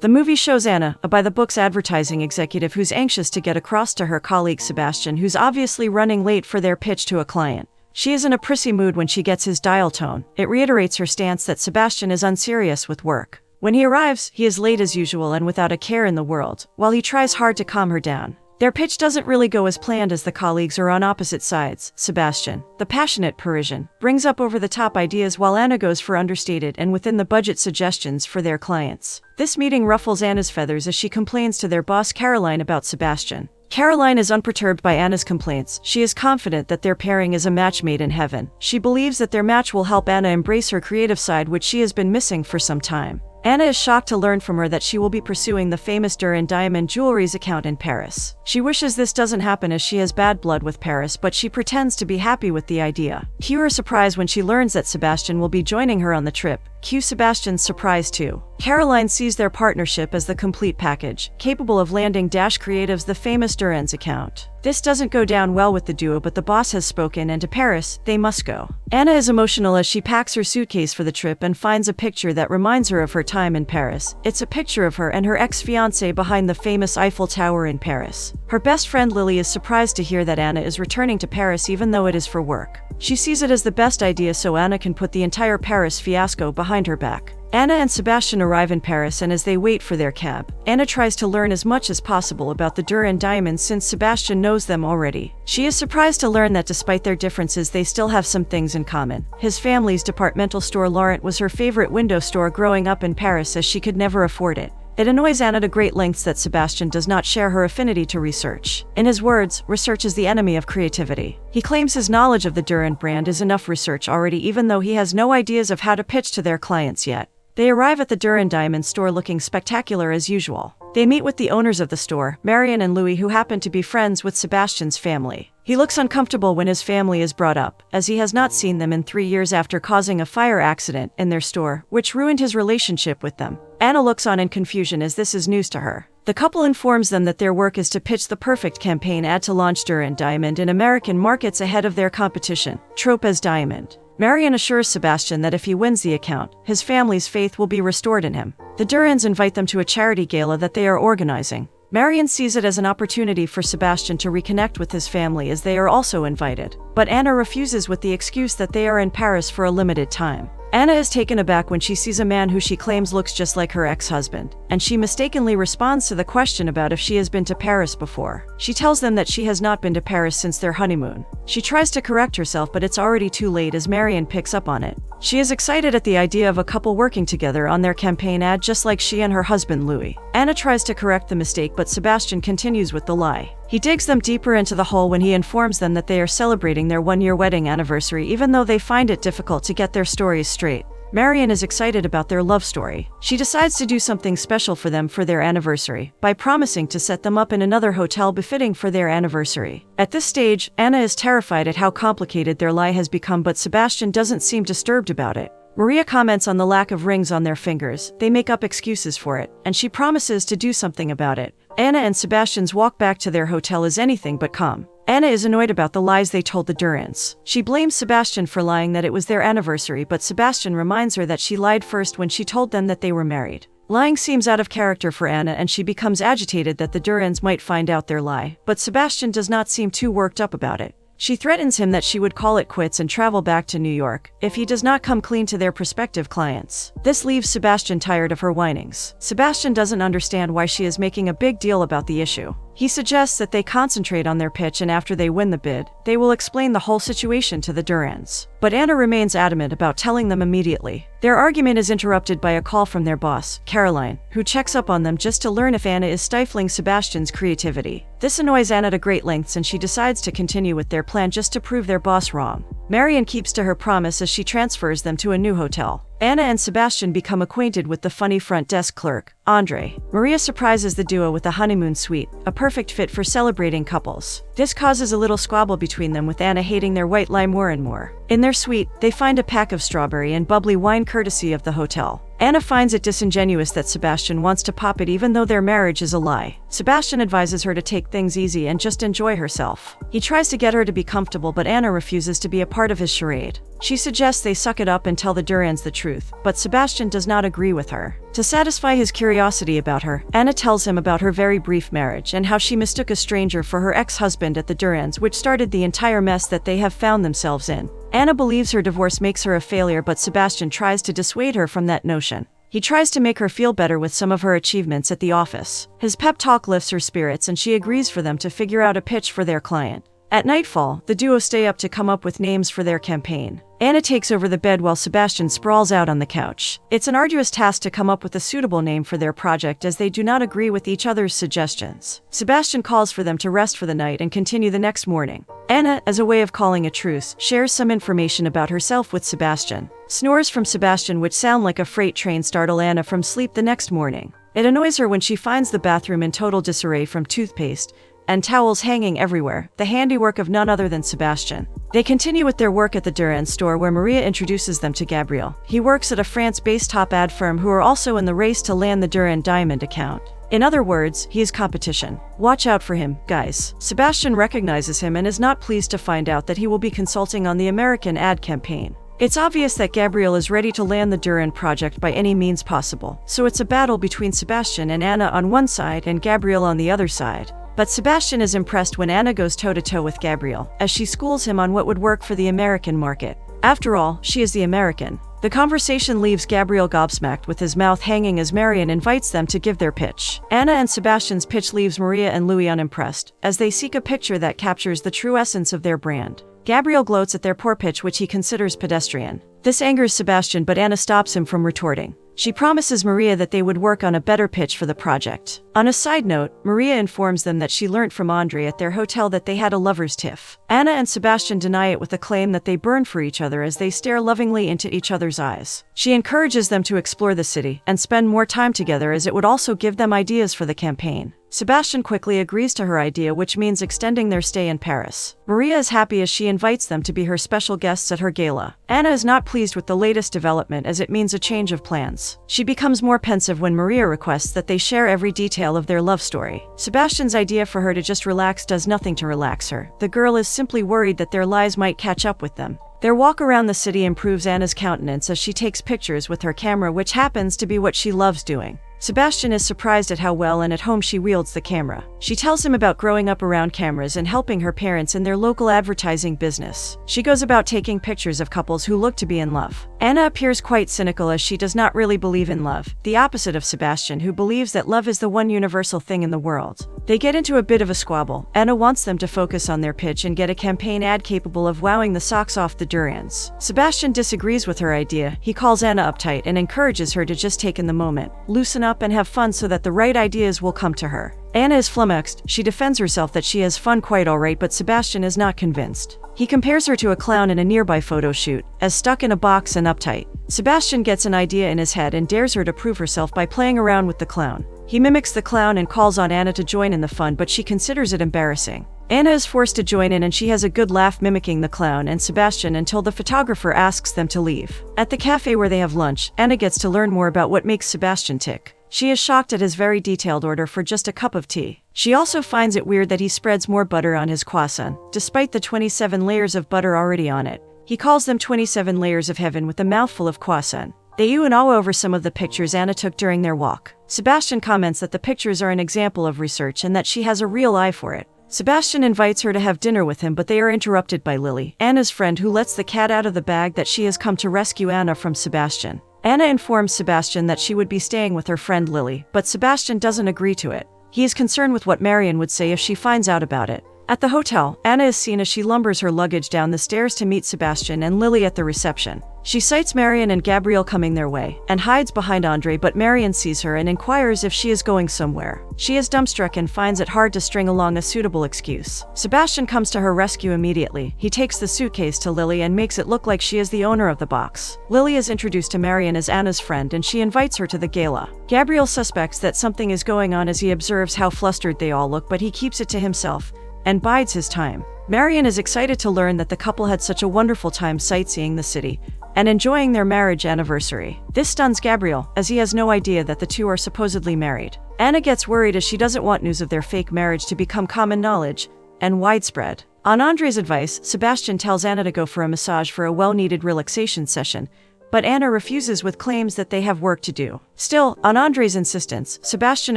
The movie shows Anna, a by-the-books advertising executive who's anxious to get across to her colleague Sebastian, who's obviously running late for their pitch to a client. She is in a prissy mood when she gets his dial tone. It reiterates her stance that Sebastian is unserious with work. When he arrives, he is late as usual and without a care in the world, while he tries hard to calm her down. Their pitch doesn't really go as planned as the colleagues are on opposite sides. Sebastian, the passionate Parisian, brings up over-the-top ideas while Anna goes for understated and within-the-budget suggestions for their clients. This meeting ruffles Anna's feathers as she complains to their boss Caroline about Sebastian. Caroline is unperturbed by Anna's complaints. She is confident that their pairing is a match made in heaven. She believes that their match will help Anna embrace her creative side, which she has been missing for some time. Anna is shocked to learn from her that she will be pursuing the famous Dur & Diamond Jewelry's account in Paris. She wishes this doesn't happen as she has bad blood with Paris, but she pretends to be happy with the idea. Cue her surprise when she learns that Sebastian will be joining her on the trip. Cue Sebastian's surprise too. Caroline sees their partnership as the complete package, capable of landing Dash Creative's The Famous Durand's account. This doesn't go down well with the duo, but the boss has spoken and to Paris, they must go. Anna is emotional as she packs her suitcase for the trip and finds a picture that reminds her of her time in Paris. It's a picture of her and her ex-fiancé behind the famous Eiffel Tower in Paris. Her best friend Lily is surprised to hear that Anna is returning to Paris even though it is for work. She sees it as the best idea so Anna can put the entire Paris fiasco behind her back. Anna and Sebastian arrive in Paris, and as they wait for their cab, Anna tries to learn as much as possible about the Dur & Diamonds since Sebastian knows them already. She is surprised to learn that despite their differences they still have some things in common. His family's departmental store Laurent was her favorite window store growing up in Paris as she could never afford it. It annoys Anna to great lengths that Sebastian does not share her affinity to research. In his words, research is the enemy of creativity. He claims his knowledge of the Dur & brand is enough research already, even though he has no ideas of how to pitch to their clients yet. They arrive at the Dur & Diamond store looking spectacular as usual. They meet with the owners of the store, Marion and Louis, who happen to be friends with Sebastian's family. He looks uncomfortable when his family is brought up, as he has not seen them in 3 years after causing a fire accident in their store, which ruined his relationship with them. Anna looks on in confusion as this is news to her. The couple informs them that their work is to pitch the perfect campaign ad to launch Dur & Diamond in American markets ahead of their competition, Tropez Diamond. Marion assures Sebastian that if he wins the account, his family's faith will be restored in him. The Durans invite them to a charity gala that they are organizing. Marion sees it as an opportunity for Sebastian to reconnect with his family as they are also invited. But Anna refuses with the excuse that they are in Paris for a limited time. Anna is taken aback when she sees a man who she claims looks just like her ex-husband, and she mistakenly responds to the question about if she has been to Paris before. She tells them that she has not been to Paris since their honeymoon. She tries to correct herself, but it's already too late as Marion picks up on it. She is excited at the idea of a couple working together on their campaign ad just like she and her husband Louis. Anna tries to correct the mistake, but Sebastian continues with the lie. He digs them deeper into the hole when he informs them that they are celebrating their one-year wedding anniversary, even though they find it difficult to get their stories straight. Marion is excited about their love story. She decides to do something special for them for their anniversary, by promising to set them up in another hotel befitting for their anniversary. At this stage, Anna is terrified at how complicated their lie has become, but Sebastian doesn't seem disturbed about it. Maria comments on the lack of rings on their fingers. They make up excuses for it, and she promises to do something about it. Anna and Sebastian's walk back to their hotel is anything but calm. Anna is annoyed about the lies they told the Durans. She blames Sebastian for lying that it was their anniversary, but Sebastian reminds her that she lied first when she told them that they were married. Lying seems out of character for Anna, and she becomes agitated that the Durans might find out their lie, but Sebastian does not seem too worked up about it. She threatens him that she would call it quits and travel back to New York if he does not come clean to their prospective clients. This leaves Sebastian tired of her whinings. Sebastian doesn't understand why she is making a big deal about the issue. He suggests that they concentrate on their pitch, and after they win the bid, they will explain the whole situation to the Durans. But Anna remains adamant about telling them immediately. Their argument is interrupted by a call from their boss, Caroline, who checks up on them just to learn if Anna is stifling Sebastian's creativity. This annoys Anna to great lengths, and she decides to continue with their plan just to prove their boss wrong. Marion keeps to her promise as she transfers them to a new hotel. Anna and Sebastian become acquainted with the funny front desk clerk, Andre. Maria surprises the duo with a honeymoon suite, a perfect fit for celebrating couples. This causes a little squabble between them, with Anna hating their white lie more and more. In their suite, they find a pack of strawberry and bubbly wine courtesy of the hotel. Anna finds it disingenuous that Sebastian wants to pop it even though their marriage is a lie. Sebastian advises her to take things easy and just enjoy herself. He tries to get her to be comfortable, but Anna refuses to be a part of his charade. She suggests they suck it up and tell the Durans the truth, but Sebastian does not agree with her. To satisfy his curiosity about her, Anna tells him about her very brief marriage and how she mistook a stranger for her ex-husband at the Durans, which started the entire mess that they have found themselves in. Anna believes her divorce makes her a failure, but Sebastian tries to dissuade her from that notion. He tries to make her feel better with some of her achievements at the office. His pep talk lifts her spirits and she agrees for them to figure out a pitch for their client. At nightfall, the duo stay up to come up with names for their campaign. Anna takes over the bed while Sebastian sprawls out on the couch. It's an arduous task to come up with a suitable name for their project as they do not agree with each other's suggestions. Sebastian calls for them to rest for the night and continue the next morning. Anna, as a way of calling a truce, shares some information about herself with Sebastian. Snores from Sebastian, which sound like a freight train, startle Anna from sleep the next morning. It annoys her when she finds the bathroom in total disarray, from toothpaste and towels hanging everywhere, the handiwork of none other than Sebastian. They continue with their work at the Duran store, where Maria introduces them to Gabriel. He works at a France-based top ad firm who are also in the race to land the Duran Diamond account. In other words, he is competition. Watch out for him, guys. Sebastian recognizes him and is not pleased to find out that he will be consulting on the American ad campaign. It's obvious that Gabriel is ready to land the Duran project by any means possible, so it's a battle between Sebastian and Anna on one side and Gabriel on the other side. But Sebastian is impressed when Anna goes toe-to-toe with Gabriel, as she schools him on what would work for the American market. After all, she is the American. The conversation leaves Gabriel gobsmacked with his mouth hanging as Marian invites them to give their pitch. Anna and Sebastian's pitch leaves Maria and Louis unimpressed, as they seek a picture that captures the true essence of their brand. Gabriel gloats at their poor pitch, which he considers pedestrian. This angers Sebastian, but Anna stops him from retorting. She promises Maria that they would work on a better pitch for the project. On a side note, Maria informs them that she learnt from Andre at their hotel that they had a lover's tiff. Anna and Sebastian deny it with a claim that they burn for each other as they stare lovingly into each other's eyes. She encourages them to explore the city and spend more time together, as it would also give them ideas for the campaign. Sebastian quickly agrees to her idea, which means extending their stay in Paris. Maria is happy as she invites them to be her special guests at her gala. Anna is not pleased with the latest development, as it means a change of plans. She becomes more pensive when Maria requests that they share every detail of their love story. Sebastian's idea for her to just relax does nothing to relax her. The girl is simply worried that their lies might catch up with them. Their walk around the city improves Anna's countenance as she takes pictures with her camera, which happens to be what she loves doing. Sebastian is surprised at how well and at home she wields the camera. She tells him about growing up around cameras and helping her parents in their local advertising business. She goes about taking pictures of couples who look to be in love. Anna appears quite cynical, as she does not really believe in love, the opposite of Sebastian, who believes that love is the one universal thing in the world. They get into a bit of a squabble. Anna wants them to focus on their pitch and get a campaign ad capable of wowing the socks off the Durans. Sebastian disagrees with her idea. He calls Anna uptight and encourages her to just take in the moment, loosen up and have fun so that the right ideas will come to her. Anna is flummoxed. She defends herself that she has fun quite alright, but Sebastian is not convinced. He compares her to a clown in a nearby photo shoot, as stuck in a box and uptight. Sebastian gets an idea in his head and dares her to prove herself by playing around with the clown. He mimics the clown and calls on Anna to join in the fun, but she considers it embarrassing. Anna is forced to join in and she has a good laugh mimicking the clown and Sebastian until the photographer asks them to leave. At the cafe where they have lunch, Anna gets to learn more about what makes Sebastian tick. She is shocked at his very detailed order for just a cup of tea. She also finds it weird that he spreads more butter on his croissant, despite the 27 layers of butter already on it. He calls them 27 layers of heaven with a mouthful of croissant. They ooh and ah over some of the pictures Anna took during their walk. Sebastian comments that the pictures are an example of research and that she has a real eye for it. Sebastian invites her to have dinner with him, but they are interrupted by Lily, Anna's friend, who lets the cat out of the bag that she has come to rescue Anna from Sebastian. Anna informs Sebastian that she would be staying with her friend Lily, but Sebastian doesn't agree to it. He is concerned with what Marian would say if she finds out about it. At the hotel, Anna is seen as she lumbers her luggage down the stairs to meet Sebastian and Lily at the reception. She sights Marian and Gabriel coming their way, and hides behind Andre, but Marian sees her and inquires if she is going somewhere. She is dumbstruck and finds it hard to string along a suitable excuse. Sebastian comes to her rescue immediately. He takes the suitcase to Lily and makes it look like she is the owner of the box. Lily is introduced to Marian as Anna's friend and she invites her to the gala. Gabriel suspects that something is going on as he observes how flustered they all look, but he keeps it to himself and bides his time. Marian is excited to learn that the couple had such a wonderful time sightseeing the city, and enjoying their marriage anniversary. This stuns Gabriel, as he has no idea that the two are supposedly married. Anna gets worried as she doesn't want news of their fake marriage to become common knowledge and widespread. On Andre's advice, Sebastian tells Anna to go for a massage for a well-needed relaxation session, but Anna refuses with claims that they have work to do. Still, on Andre's insistence, Sebastian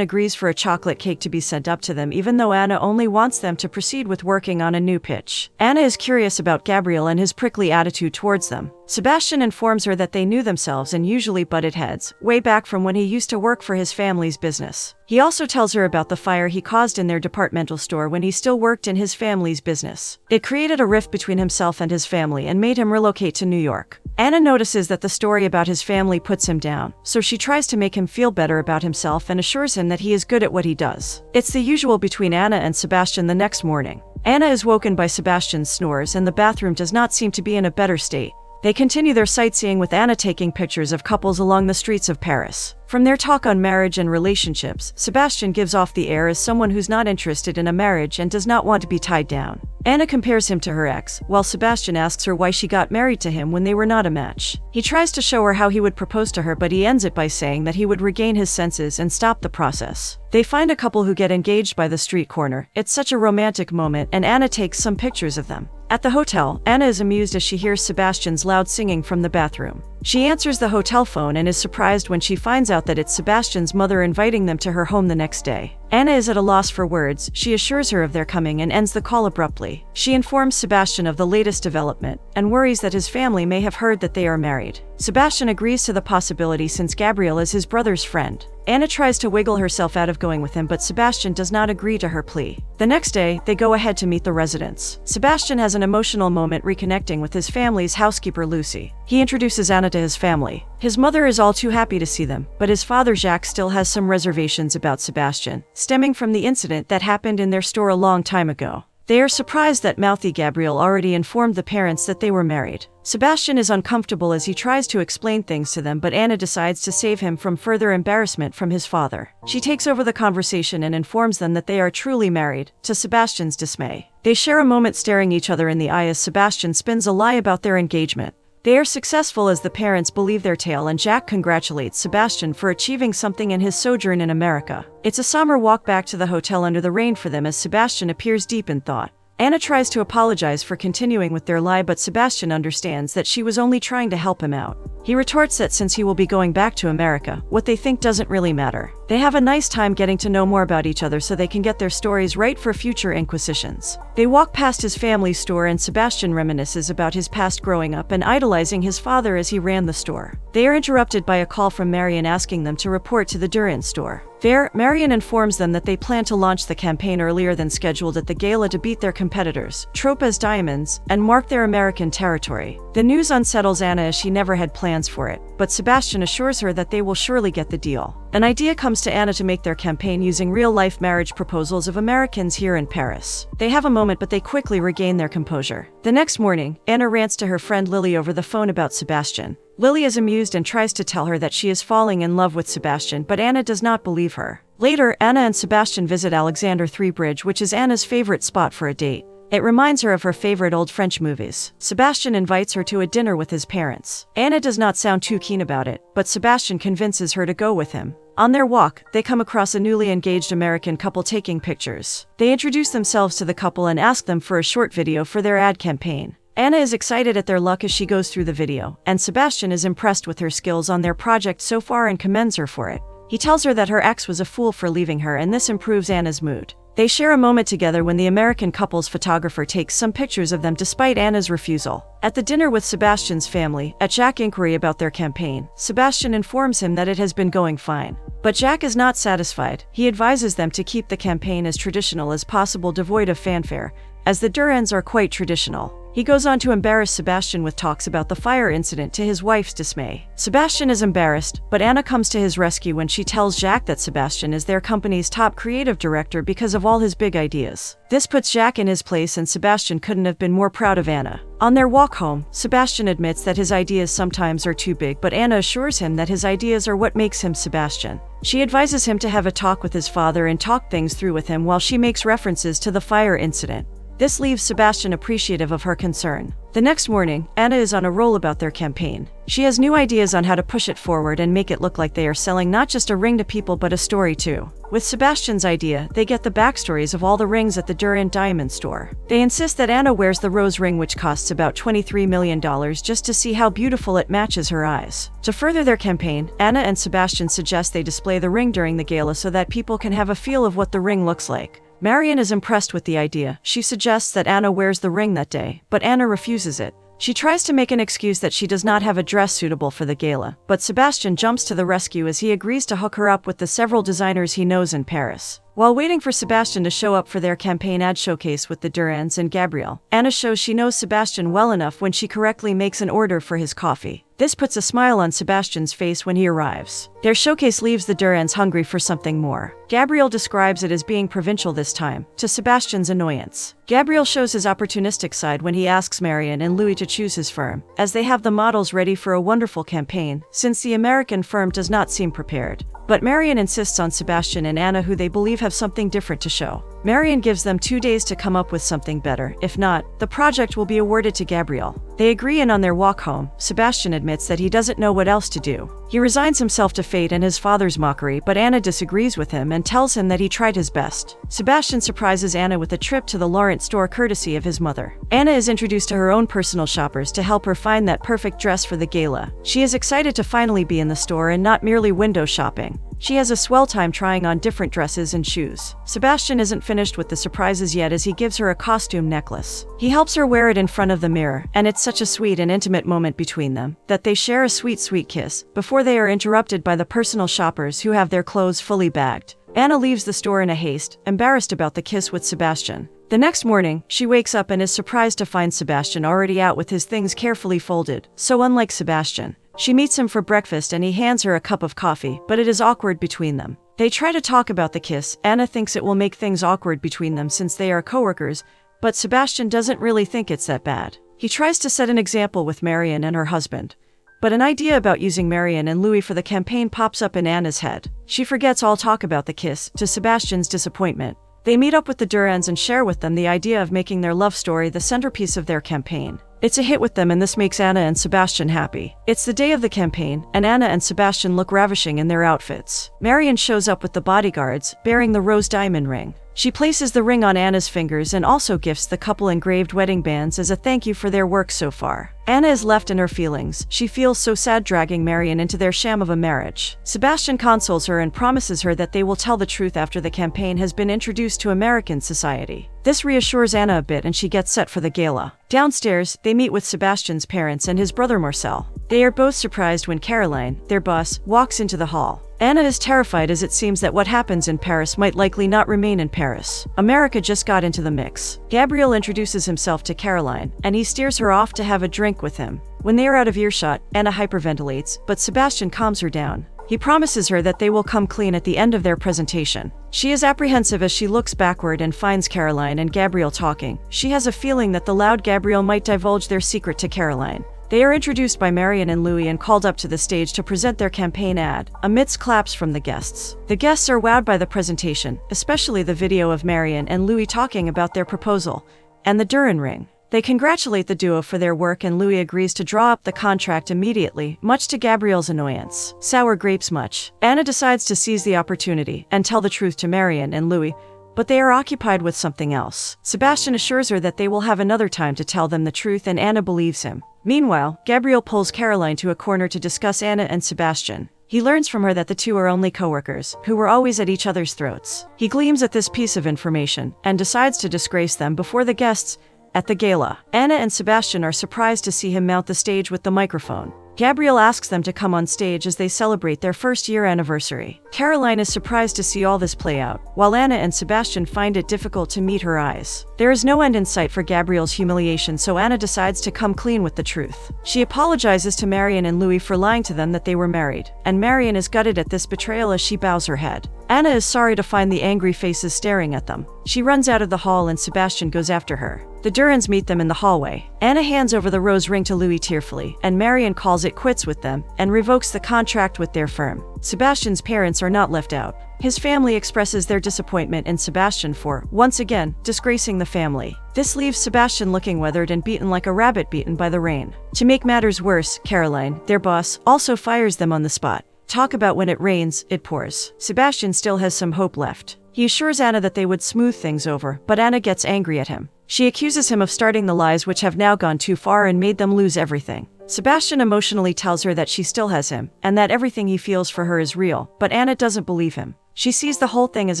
agrees for a chocolate cake to be sent up to them even though Anna only wants them to proceed with working on a new pitch. Anna is curious about Gabriel and his prickly attitude towards them. Sebastian informs her that they knew themselves and usually butted heads, way back from when he used to work for his family's business. He also tells her about the fire he caused in their departmental store when he still worked in his family's business. It created a rift between himself and his family and made him relocate to New York. Anna notices that the story about his family puts him down, so she tries to make him feel better about himself and assures him that he is good at what he does. It's the usual between Anna and Sebastian the next morning. Anna is woken by Sebastian's snores and the bathroom does not seem to be in a better state. They continue their sightseeing with Anna taking pictures of couples along the streets of Paris. From their talk on marriage and relationships, Sebastian gives off the air as someone who's not interested in a marriage and does not want to be tied down. Anna compares him to her ex, while Sebastian asks her why she got married to him when they were not a match. He tries to show her how he would propose to her, but he ends it by saying that he would regain his senses and stop the process. They find a couple who get engaged by the street corner. It's such a romantic moment, and Anna takes some pictures of them. At the hotel, Anna is amused as she hears Sebastian's loud singing from the bathroom. She answers the hotel phone and is surprised when she finds out that it's Sebastian's mother inviting them to her home the next day. Anna is at a loss for words. She assures her of their coming and ends the call abruptly. She informs Sebastian of the latest development and worries that his family may have heard that they are married. Sebastian agrees to the possibility since Gabriel is his brother's friend. Anna tries to wiggle herself out of going with him, but Sebastian does not agree to her plea. The next day, they go ahead to meet the residents. Sebastian has an emotional moment reconnecting with his family's housekeeper Lucy. He introduces Anna to his family. His mother is all too happy to see them, but his father Jacques still has some reservations about Sebastian, stemming from the incident that happened in their store a long time ago. They are surprised that mouthy Gabriel already informed the parents that they were married. Sebastian is uncomfortable as he tries to explain things to them, but Anna decides to save him from further embarrassment from his father. She takes over the conversation and informs them that they are truly married, to Sebastian's dismay. They share a moment staring each other in the eye as Sebastian spins a lie about their engagement. They are successful as the parents believe their tale, and Jack congratulates Sebastian for achieving something in his sojourn in America. It's a somber walk back to the hotel under the rain for them as Sebastian appears deep in thought. Anna tries to apologize for continuing with their lie, but Sebastian understands that she was only trying to help him out. He retorts that since he will be going back to America, what they think doesn't really matter. They have a nice time getting to know more about each other so they can get their stories right for future inquisitions. They walk past his family's store and Sebastian reminisces about his past growing up and idolizing his father as he ran the store. They are interrupted by a call from Marion asking them to report to the Durand store. There, Marion informs them that they plan to launch the campaign earlier than scheduled at the gala to beat their competitors, Tropa's Diamonds, and mark their American territory. The news unsettles Anna as she never had plans for it, but Sebastian assures her that they will surely get the deal. An idea comes to Anna to make their campaign using real-life marriage proposals of Americans here in Paris. They have a moment, but they quickly regain their composure. The next morning, Anna rants to her friend Lily over the phone about Sebastian. Lily is amused and tries to tell her that she is falling in love with Sebastian, but Anna does not believe her. Later, Anna and Sebastian visit Alexander III Bridge, which is Anna's favorite spot for a date. It reminds her of her favorite old French movies. Sebastian invites her to a dinner with his parents. Anna does not sound too keen about it, but Sebastian convinces her to go with him. On their walk, they come across a newly engaged American couple taking pictures. They introduce themselves to the couple and ask them for a short video for their ad campaign. Anna is excited at their luck as she goes through the video, and Sebastian is impressed with her skills on their project so far and commends her for it. He tells her that her ex was a fool for leaving her, and this improves Anna's mood. They share a moment together when the American couple's photographer takes some pictures of them despite Anna's refusal. At the dinner with Sebastian's family, at Jack's inquiry about their campaign, Sebastian informs him that it has been going fine. But Jack is not satisfied. He advises them to keep the campaign as traditional as possible, devoid of fanfare, as the Durands are quite traditional. He goes on to embarrass Sebastian with talks about the fire incident to his wife's dismay. Sebastian is embarrassed, but Anna comes to his rescue when she tells Jack that Sebastian is their company's top creative director because of all his big ideas. This puts Jack in his place, and Sebastian couldn't have been more proud of Anna. On their walk home, Sebastian admits that his ideas sometimes are too big, but Anna assures him that his ideas are what makes him Sebastian. She advises him to have a talk with his father and talk things through with him while she makes references to the fire incident. This leaves Sebastian appreciative of her concern. The next morning, Anna is on a roll about their campaign. She has new ideas on how to push it forward and make it look like they are selling not just a ring to people but a story too. With Sebastian's idea, they get the backstories of all the rings at the Durand Diamond store. They insist that Anna wears the rose ring, which costs about $23 million, just to see how beautiful it matches her eyes. To further their campaign, Anna and Sebastian suggest they display the ring during the gala so that people can have a feel of what the ring looks like. Marion is impressed with the idea. She suggests that Anna wears the ring that day, but Anna refuses it. She tries to make an excuse that she does not have a dress suitable for the gala, but Sebastian jumps to the rescue as he agrees to hook her up with the several designers he knows in Paris. While waiting for Sebastian to show up for their campaign ad showcase with the Durands and Gabrielle, Anna shows she knows Sebastian well enough when she correctly makes an order for his coffee. This puts a smile on Sebastian's face when he arrives. Their showcase leaves the Durands hungry for something more. Gabrielle describes it as being provincial this time, to Sebastian's annoyance. Gabrielle shows his opportunistic side when he asks Marion and Louis to choose his firm, as they have the models ready for a wonderful campaign, since the American firm does not seem prepared. But Marion insists on Sebastian and Anna, who they believe have something different to show. Marion gives them 2 days to come up with something better. If not, the project will be awarded to Gabrielle. They agree, and on their walk home, Sebastian admits that he doesn't know what else to do. He resigns himself to fate and his father's mockery, but Anna disagrees with him and tells him that he tried his best. Sebastian surprises Anna with a trip to the Laurent store courtesy of his mother. Anna is introduced to her own personal shoppers to help her find that perfect dress for the gala. She is excited to finally be in the store and not merely window shopping. She has a swell time trying on different dresses and shoes. Sebastian isn't finished with the surprises yet, as he gives her a costume necklace. He helps her wear it in front of the mirror, and it's such a sweet and intimate moment between them that they share a sweet, sweet kiss before they are interrupted by the personal shoppers who have their clothes fully bagged. Anna leaves the store in a haste, embarrassed about the kiss with Sebastian. The next morning, she wakes up and is surprised to find Sebastian already out with his things carefully folded. So unlike Sebastian, she meets him for breakfast and he hands her a cup of coffee, but it is awkward between them. They try to talk about the kiss. Anna thinks it will make things awkward between them since they are coworkers, but Sebastian doesn't really think it's that bad. He tries to set an example with Marion and her husband, but an idea about using Marion and Louis for the campaign pops up in Anna's head. She forgets all talk about the kiss, to Sebastian's disappointment. They meet up with the Durands and share with them the idea of making their love story the centerpiece of their campaign. It's a hit with them, and this makes Anna and Sebastian happy. It's the day of the campaign, and Anna and Sebastian look ravishing in their outfits. Marion shows up with the bodyguards, bearing the rose diamond ring. She places the ring on Anna's fingers and also gifts the couple engraved wedding bands as a thank you for their work so far. Anna is left in her feelings. She feels so sad dragging Marion into their sham of a marriage. Sebastian consoles her and promises her that they will tell the truth after the campaign has been introduced to American society. This reassures Anna a bit and she gets set for the gala. Downstairs, they meet with Sebastian's parents and his brother Marcel. They are both surprised when Caroline, their boss, walks into the hall. Anna is terrified, as it seems that what happens in Paris might likely not remain in Paris. America just got into the mix. Gabriel introduces himself to Caroline, and he steers her off to have a drink with him. When they are out of earshot, Anna hyperventilates, but Sebastian calms her down. He promises her that they will come clean at the end of their presentation. She is apprehensive as she looks backward and finds Caroline and Gabriel talking. She has a feeling that the loud Gabriel might divulge their secret to Caroline. They are introduced by Marion and Louis and called up to the stage to present their campaign ad, amidst claps from the guests. The guests are wowed by the presentation, especially the video of Marion and Louis talking about their proposal and the Durand ring. They congratulate the duo for their work, and Louis agrees to draw up the contract immediately, much to Gabriel's annoyance. Sour grapes much. Anna decides to seize the opportunity and tell the truth to Marion and Louis, but they are occupied with something else. Sebastian assures her that they will have another time to tell them the truth, and Anna believes him. Meanwhile, Gabriel pulls Caroline to a corner to discuss Anna and Sebastian. He learns from her that the two are only co-workers, who were always at each other's throats. He gleams at this piece of information, and decides to disgrace them before the guests at the gala. Anna and Sebastian are surprised to see him mount the stage with the microphone. Gabriel asks them to come on stage as they celebrate their first-year anniversary. Caroline is surprised to see all this play out, while Anna and Sebastian find it difficult to meet her eyes. There is no end in sight for Gabriel's humiliation, so Anna decides to come clean with the truth. She apologizes to Marion and Louis for lying to them that they were married, and Marion is gutted at this betrayal as she bows her head. Anna is sorry to find the angry faces staring at them. She runs out of the hall and Sebastian goes after her. The Durans meet them in the hallway. Anna hands over the rose ring to Louis tearfully, and Marion calls it quits with them and revokes the contract with their firm. Sebastian's parents are not left out. His family expresses their disappointment in Sebastian for, once again, disgracing the family. This leaves Sebastian looking weathered and beaten like a rabbit beaten by the rain. To make matters worse, Caroline, their boss, also fires them on the spot. Talk about when it rains, it pours. Sebastian still has some hope left. He assures Anna that they would smooth things over, but Anna gets angry at him. She accuses him of starting the lies which have now gone too far and made them lose everything. Sebastian emotionally tells her that she still has him, and that everything he feels for her is real, but Anna doesn't believe him. She sees the whole thing as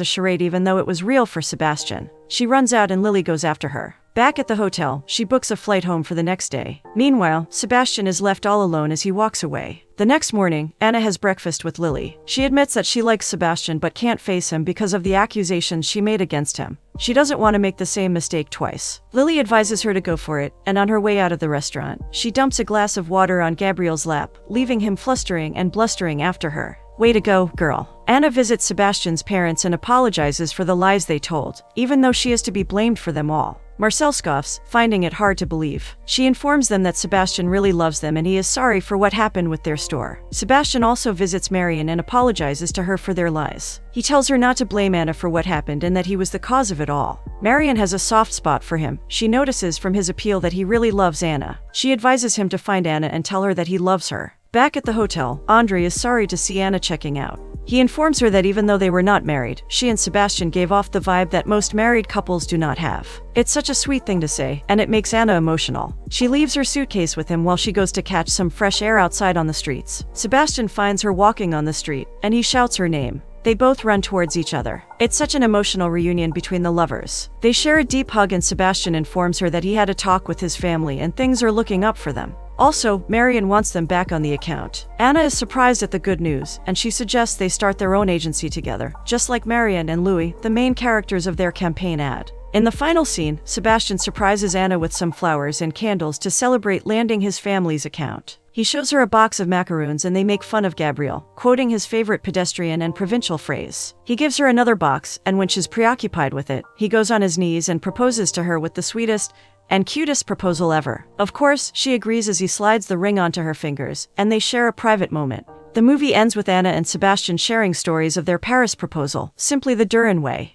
a charade even though it was real for Sebastian. She runs out and Lily goes after her. Back at the hotel, she books a flight home for the next day. Meanwhile, Sebastian is left all alone as he walks away. The next morning, Anna has breakfast with Lily. She admits that she likes Sebastian but can't face him because of the accusations she made against him. She doesn't want to make the same mistake twice. Lily advises her to go for it, and on her way out of the restaurant, she dumps a glass of water on Gabriel's lap, leaving him flustering and blustering after her. Way to go, girl. Anna visits Sebastian's parents and apologizes for the lies they told, even though she is to be blamed for them all. Marcel scoffs, finding it hard to believe. She informs them that Sebastian really loves them and he is sorry for what happened with their store. Sebastian also visits Marion and apologizes to her for their lies. He tells her not to blame Anna for what happened and that he was the cause of it all. Marion has a soft spot for him. She notices from his appeal that he really loves Anna. She advises him to find Anna and tell her that he loves her. Back at the hotel, Andre is sorry to see Anna checking out. He informs her that even though they were not married, she and Sebastian gave off the vibe that most married couples do not have. It's such a sweet thing to say, and it makes Anna emotional. She leaves her suitcase with him while she goes to catch some fresh air outside on the streets. Sebastian finds her walking on the street, and he shouts her name. They both run towards each other. It's such an emotional reunion between the lovers. They share a deep hug and Sebastian informs her that he had a talk with his family and things are looking up for them. Also, Marion wants them back on the account. Anna is surprised at the good news, and she suggests they start their own agency together, just like Marion and Louis, the main characters of their campaign ad. In the final scene, Sebastian surprises Anna with some flowers and candles to celebrate landing his family's account. He shows her a box of macaroons and they make fun of Gabriel, quoting his favorite pedestrian and provincial phrase. He gives her another box, and when she's preoccupied with it, he goes on his knees and proposes to her with the sweetest and cutest proposal ever. Of course, she agrees as he slides the ring onto her fingers, and they share a private moment. The movie ends with Anna and Sebastian sharing stories of their Paris proposal, simply the Duran way.